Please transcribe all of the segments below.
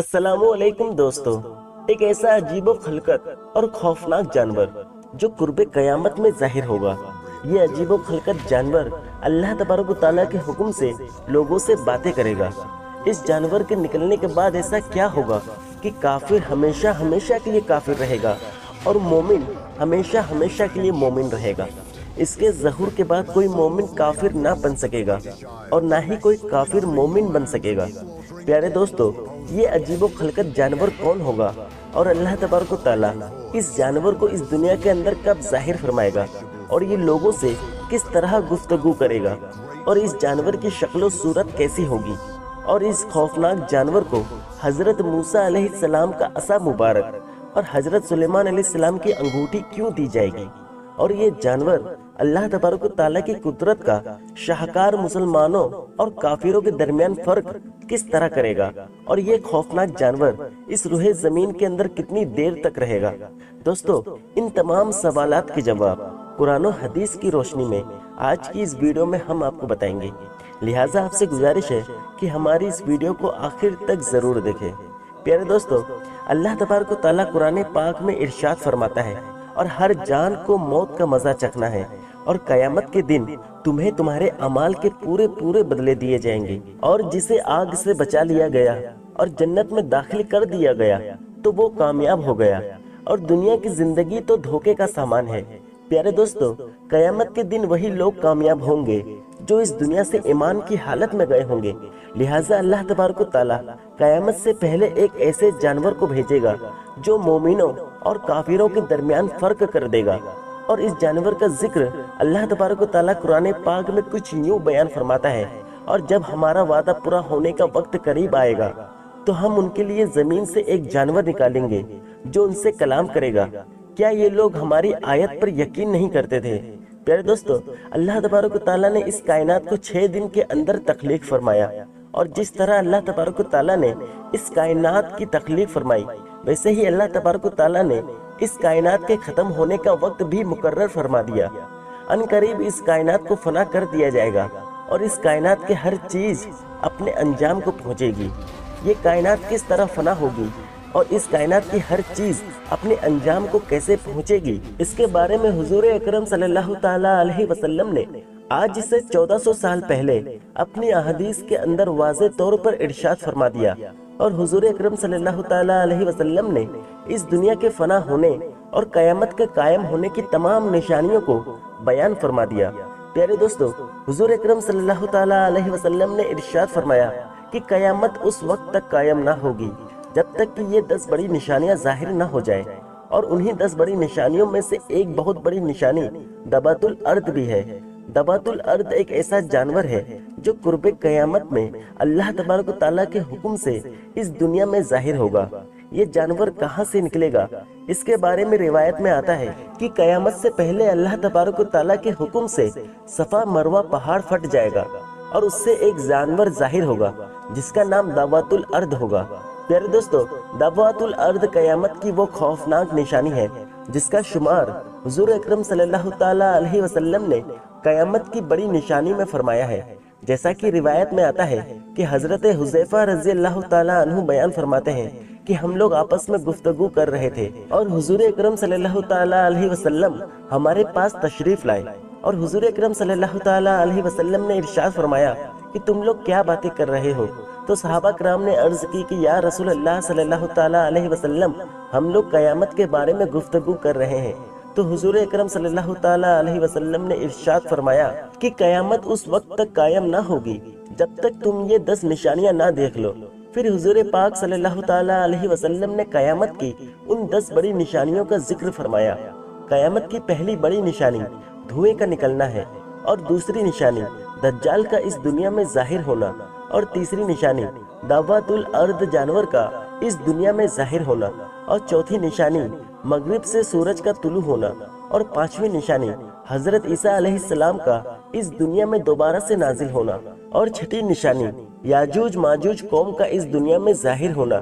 अस्सलामु अलैकुम दोस्तों। एक ऐसा अजीबो खलकत और खौफनाक जानवर जो कुर्बे कयामत में जाहिर होगा। ये अजीबो खलकत जानवर अल्लाह तबारक व तआला के हुक्म से लोगों से बातें करेगा। इस जानवर के निकलने के बाद ऐसा क्या होगा कि काफिर हमेशा हमेशा के लिए काफिर रहेगा और मोमिन हमेशा हमेशा के लिए मोमिन रहेगा। इसके ज़हूर के बाद कोई मोमिन काफिर ना बन सकेगा और ना ही कोई काफिर मोमिन बन सकेगा। प्यारे दोस्तों, ये अजीबो खलकत जानवर कौन होगा और अल्लाह तबारक व तआला इस जानवर को इस दुनिया के अंदर कब जाहिर फरमाएगा और ये लोगों से किस तरह गुफ्तगू करेगा और इस जानवर की शक्ल व सूरत कैसी होगी और इस खौफनाक जानवर को हजरत मूसा अलैहिस्सलाम का असा मुबारक और हजरत सुलेमान अलैहिस्सलाम की अंगूठी क्यों दी जाएगी और ये जानवर अल्लाह तबारक व तआला की कुदरत का शाहकार मुसलमानों और काफिरों के दरमियान फर्क किस तरह करेगा और ये खौफनाक जानवर इस रूहे जमीन के अंदर कितनी देर तक रहेगा। दोस्तों, इन तमाम सवालात के जवाब कुरान और हदीस की रोशनी में आज की इस वीडियो में हम आपको बताएंगे। लिहाजा आपसे गुजारिश है कि हमारी इस वीडियो को आखिर तक जरूर देखें। प्यारे दोस्तों, अल्लाह तबारक व तआला कुरान पाक में इरशाद फरमाता है, और हर जान को मौत का मजा चखना है और कयामत के दिन तुम्हें तुम्हारे अमाल के पूरे पूरे बदले दिए जाएंगे। और जिसे आग से बचा लिया गया और जन्नत में दाखिल कर दिया गया तो वो कामयाब हो गया और दुनिया की जिंदगी तो धोखे का सामान है। प्यारे दोस्तों, कयामत के दिन वही लोग कामयाब होंगे जो इस दुनिया से ईमान की हालत में गए होंगे। लिहाजा अल्लाह तबारक व तआला कयामत से पहले एक ऐसे जानवर को भेजेगा जो मोमिनों और काफिरों के दरमियान फर्क कर देगा। और इस जानवर का जिक्र अल्लाह तबारक व तआला कुरान पाक में कुछ यूं बयान फरमाता है, और जब हमारा वादा पूरा होने का वक्त करीब आएगा तो हम उनके लिए जमीन से एक जानवर निकालेंगे जो उनसे कलाम करेगा। क्या ये लोग हमारी आयत पर यकीन नहीं करते थे? प्यारे दोस्तों, अल्लाह तबारक व तआला ने इस कायनात को 6 दिन के अंदर तख्लीक फरमाया, और जिस तरह अल्लाह तबारक व तआला ने इस कायनात की तख्लीक फरमाई, वैसे ही अल्लाह तबारक व तआला ने इस कायनात के खत्म होने का वक्त भी मुकर्रर फरमा दिया। अनकरीब इस कायनात को फना कर दिया जाएगा और इस कायनात के हर चीज अपने अंजाम को पहुंचेगी। ये कायनात किस तरह फना होगी और इस कायनात की हर चीज अपने अंजाम को कैसे पहुंचेगी, इसके बारे में हुजूर अकरम सल्लल्लाहु ताला अलैहि वसल्लम ने आज से 1400 साल पहले अपनी अहदीस के अंदर वाज़े तौर पर इरशाद फरमा दिया। और हुजूर अकरम सल्लल्लाहु ताला अलैहि वसल्लम ने इस दुनिया के फना होने और कयामत के कायम होने की तमाम निशानियों को बयान फरमा दिया। प्यारे दोस्तों, हुजूर अकरम सल्लल्लाहु ताला अलैहि वसल्लम ने इरशाद फरमाया कि कयामत उस वक्त तक कायम ना होगी जब तक कि ये 10 बड़ी निशानियां जाहिर ना हो जाएं। और उन्हीं 10 बड़ी निशानियों में से एक बहुत बड़ी निशानी दबातुल अर्द भी है। दबातुल अर्द एक ऐसा जानवर है जो कुर्बे कयामत में अल्लाह तबारक व तआला के हुक्म से इस दुनिया में जाहिर होगा। ये जानवर कहाँ से निकलेगा, इसके बारे में रिवायत में आता है कि कयामत से पहले अल्लाह तबारक व तआला के हुक्म से सफा मरवा पहाड़ फट जाएगा और उससे एक जानवर जाहिर होगा जिसका नाम दावातुल अर्द होगा। प्यारे दोस्तों, दावातुल अर्द कयामत की वो खौफनाक निशानी है जिसका शुमार हुजूर अकरम सल्लल्लाहु ताला अलैहि वसल्लम ने कयामत की बड़ी निशानी में फरमाया है। जैसा कि रिवायत में आता है कि हजरत हुज़ैफा रज़ी अल्लाह ताला अन्हु बयान फरमाते हैं कि हम लोग आपस में गुफ्तगू कर रहे थे और हुजूर अकरम सल्लल्लाहु ताला अलैहि वसल्लम हमारे पास तशरीफ लाए और हुजूर अकरम सल्लल्लाहु ताला अलैहि वसल्लम ने इरशाद फरमाया कि तुम लोग क्या बातें कर रहे हो? तो सहाबा कराम ने अर्ज की कि या रसूल अल्लाह सल्लल्लाहु ताला अलैहि वसल्लम, हम लोग कयामत के बारे में गुफ्तगू कर रहे हैं। तो हुजूर अकरम सल्लल्लाहु ताला अलैहि वसल्लम ने इरशाद फरमाया कि कयामत उस वक्त तक कायम ना होगी जब तक तुम ये 10 निशानियां ना देख लो। फिर हुजूर पाक सल्लल्लाहु ताला अलैहि वसल्लम ने कयामत की उन 10 बड़ी निशानियों का जिक्र फरमाया। कयामत की पहली बड़ी निशानी धुएं का निकलना है, और दूसरी निशानी दज्जाल का इस दुनिया में जाहिर होना, और तीसरी निशानी दावातुल अर्द जानवर का इस दुनिया में जाहिर होना, और चौथी निशानी मगरिब से सूरज का तुलू होना, और पांचवी निशानी हजरत ईसा अलैहिस्सलाम का इस दुनिया में दोबारा से नाजिल होना, और छठी निशानी याजूज माजूज कौम का इस दुनिया में जाहिर होना।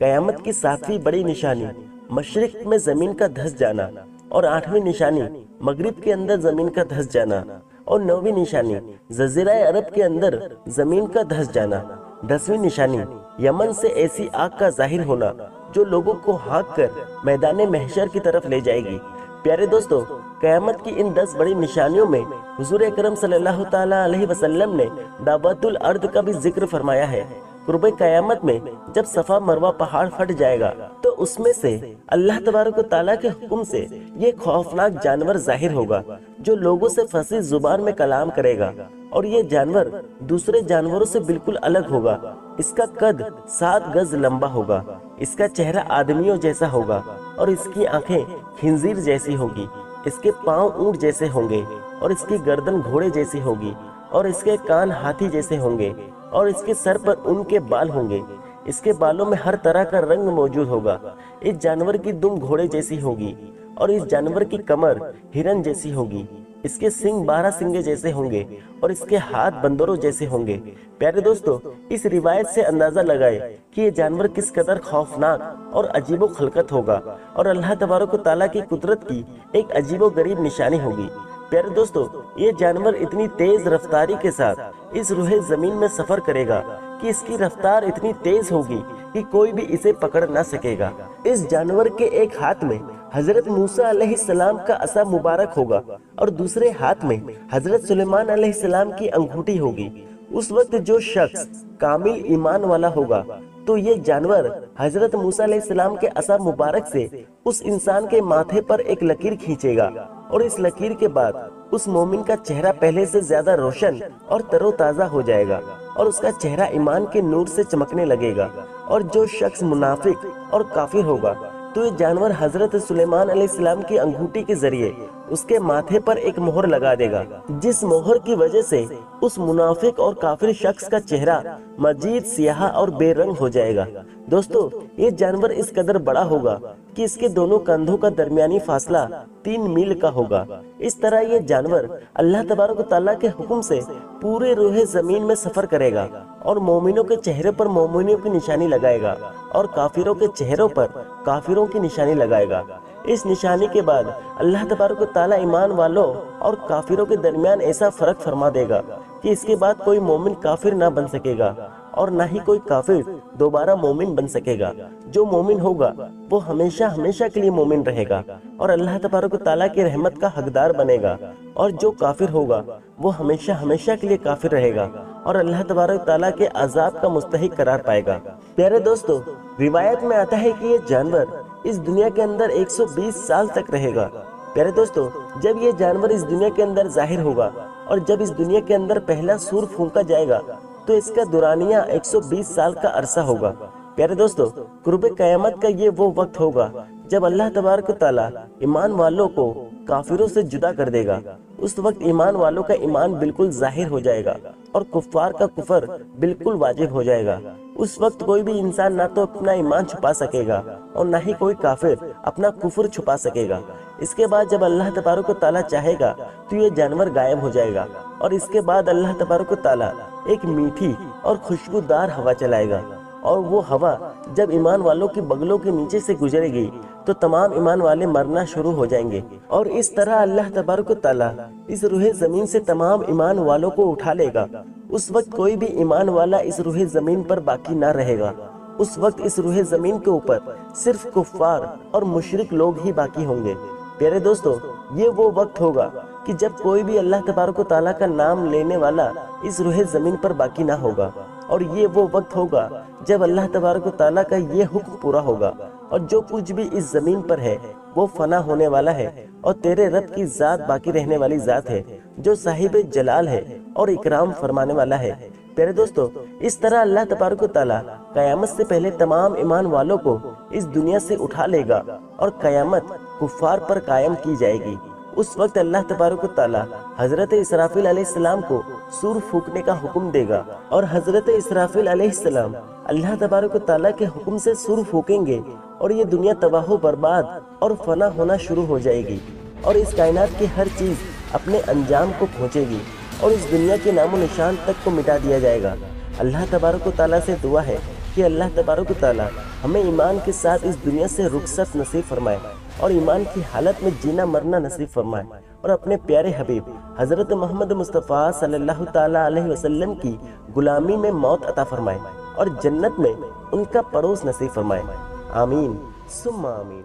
कयामत की 7वीं बड़ी निशानी मशरिक में जमीन का धस जाना, और 8वीं निशानी मगरिब के अंदर जमीन का धस जाना, और 9वीं निशानी जजीरा अरब के अंदर जमीन का धस जाना। 10वीं निशानी یمن سے ایسی آگ کا ظاہر ہونا جو لوگوں کو ہانک کر میدان محشر کی طرف لے جائے گی۔ پیارے دوستو، قیامت کی ان 10 بڑی نشانیوں میں حضور اکرم صلی اللہ تعالیٰ علیہ وسلم نے دعوت الارض کا بھی ذکر فرمایا ہے۔ قرب قیامت میں جب صفا مروہ پہاڑ پھٹ جائے گا تو اس میں سے اللہ تبارک و تعالیٰ کے حکم سے یہ خوفناک جانور ظاہر ہوگا جو لوگوں سے فصیح زبان میں کلام کرے گا، اور یہ جانور دوسرے جانوروں سے بالکل الگ ہوگا۔ اس کا قد 7 گز لمبا ہوگا، اس کا چہرہ آدمیوں جیسا ہوگا، اور اس کی آنکھیں خنزیر جیسی ہوگی، اس کے پاؤں اونٹ جیسے ہوں گے، اور اس کی گردن گھوڑے جیسی ہوگی، اور اس کے کان ہاتھی جیسے ہوں گے، اور اس کے سر پر ان کے بال ہوں گے۔ اس کے بالوں میں ہر طرح کا رنگ موجود ہوگا۔ اس جانور کی دم گھوڑے جیسی ہوگی، اور اس جانور کی کمر ہرن جیسی ہوگی۔ اس کے سنگ 12 سنگے جیسے ہوں گے، اور اس کے ہاتھ بندروں جیسے ہوں گے۔ پیارے دوستو، اس روایت سے اندازہ لگائے کہ یہ جانور کس قدر خوفناک اور عجیب و خلقت ہوگا، اور اللہ تبارک و تعالیٰ کی قدرت کی ایک عجیب و غریب نشانی ہوگی۔ پیارے دوستو، یہ جانور اتنی تیز رفتاری کے ساتھ اس روح زمین میں سفر کرے گا کہ اس کی رفتار اتنی تیز ہوگی کہ کوئی بھی اسے پکڑ نہ سکے گا۔ اس جانور کے ایک ہاتھ میں حضرت موسیٰ علیہ السلام کا عصا مبارک ہوگا، اور دوسرے ہاتھ میں حضرت سلیمان علیہ السلام کی انگوٹھی ہوگی۔ اس وقت جو شخص کامل ایمان والا ہوگا تو یہ جانور حضرت موسیٰ علیہ السلام کے عصا مبارک سے اس انسان کے ماتھے پر ایک لکیر کھینچے گا، اور اس لکیر کے بعد اس مومن کا چہرہ پہلے سے زیادہ روشن اور تر و تازہ ہو جائے گا، اور اس کا چہرہ ایمان کے نور سے چمکنے لگے گا۔ اور جو شخص منافق اور کافر ہوگا تو یہ جانور حضرت سلیمان علیہ السلام کی انگوٹھی کے ذریعے اس کے ماتھے پر ایک مہر لگا دے گا، جس مہر کی وجہ سے اس منافق اور کافر شخص کا چہرہ مزید سیاہ اور بے رنگ ہو جائے گا۔ دوستو، یہ جانور اس قدر بڑا ہوگا کہ اس کے دونوں کندھوں کا درمیانی فاصلہ 3 میل کا ہوگا۔ اس طرح یہ جانور اللہ تبارک و تعالیٰ کے حکم سے پورے روح زمین میں سفر کرے گا، اور مومنوں کے چہرے پر مومنوں کی نشانی لگائے گا، اور کافروں کے چہروں پر کافروں کی نشانی لگائے گا۔ اس نشانی کے بعد اللہ تبارک و تعالیٰ ایمان والوں اور کافروں کے درمیان ایسا فرق فرما دے گا کہ اس کے بعد کوئی مومن کافر نہ بن سکے گا، اور نہ ہی کوئی کافر دوبارہ مومن بن سکے گا۔ جو مومن ہوگا وہ ہمیشہ ہمیشہ کے لیے مومن رہے گا اور اللہ تبارک و تعالیٰ کی رحمت کا حقدار بنے گا، اور جو کافر ہوگا وہ ہمیشہ ہمیشہ کے لیے کافر رہے گا اور اللہ تبارک و تعالیٰ کے عذاب کا مستحق قرار پائے گا۔ پیارے دوستو، روایت میں آتا ہے کہ یہ جانور اس دنیا کے اندر 120 سال تک رہے گا۔ پیارے دوستو، جب یہ جانور اس دنیا کے اندر ظاہر ہوگا اور جب اس دنیا کے اندر پہلا سور پھونکا جائے گا تو اس کا دورانیہ 120 سال کا عرصہ ہوگا۔ پیارے دوستو، قرب قیامت کا یہ وہ وقت ہوگا جب اللہ تبارک و تعالیٰ ایمان والوں کو کافروں سے جدا کر دے گا۔ اس وقت ایمان والوں کا ایمان بالکل ظاہر ہو جائے گا اور کفار کا کفر بالکل واجب ہو جائے گا۔ اس وقت کوئی بھی انسان نہ تو اپنا ایمان چھپا سکے گا اور نہ ہی کوئی کافر اپنا کفر چھپا سکے گا۔ اس کے بعد جب اللہ تبارک و تعالیٰ چاہے گا تو یہ جانور غائب ہو جائے گا، اور اس کے بعد اللہ تبارک و تعالیٰ ایک میٹھی اور خوشبودار ہوا چلائے گا، اور وہ ہوا جب ایمان والوں کی بغلوں کے نیچے سے گزرے گی تو تمام ایمان والے مرنا شروع ہو جائیں گے، اور اس طرح اللہ تبارک و تعالیٰ اس روح زمین سے تمام ایمان والوں کو اٹھا لے گا۔ اس وقت کوئی بھی ایمان والا اس روح زمین پر باقی نہ رہے گا۔ اس وقت اس روح زمین کے اوپر صرف کفار اور مشرک لوگ ہی باقی ہوں گے۔ پیارے دوستو، یہ وہ وقت ہوگا کہ جب کوئی بھی اللہ تبارک و تعالیٰ کا نام لینے والا اس روح زمین پر باقی نہ ہوگا، اور یہ وہ وقت ہوگا جب اللہ تبارک و تعالیٰ کا یہ حکم پورا ہوگا، اور جو کچھ بھی اس زمین پر ہے وہ فنا ہونے والا ہے، اور تیرے رب کی ذات باقی رہنے والی ذات ہے جو صاحب جلال ہے اور اکرام فرمانے والا ہے۔ پیارے دوستو، اس طرح اللہ تبارک و تعالیٰ قیامت سے پہلے تمام ایمان والوں کو اس دنیا سے اٹھا لے گا اور قیامت کفار پر قائم کی جائے گی۔ اس وقت اللہ تبارک و تعالیٰ حضرت اسرافیل علیہ السلام کو سور پھونکنے کا حکم دے گا، اور حضرت اسرافیل علیہ السلام اللہ تبارک و تعالیٰ کے حکم سے سور پھونکیں گے، اور یہ دنیا تباہ و برباد اور فنا ہونا شروع ہو جائے گی، اور اس کائنات کی ہر چیز اپنے انجام کو پہنچے گی، اور اس دنیا کے نام و نشان تک کو مٹا دیا جائے گا۔ اللہ تبارک و تعالیٰ سے دعا ہے کہ اللہ تبارک و تعالیٰ ہمیں ایمان کے ساتھ اس دنیا سے رخصت نصیب فرمائے، اور ایمان کی حالت میں جینا مرنا نصیب فرمائے، اور اپنے پیارے حبیب حضرت محمد مصطفیٰ صلی اللہ تعالیٰ علیہ وسلم کی غلامی میں موت عطا فرمائے، اور جنت میں ان کا پڑوس نصیب فرمائے۔ آمین ثم آمین۔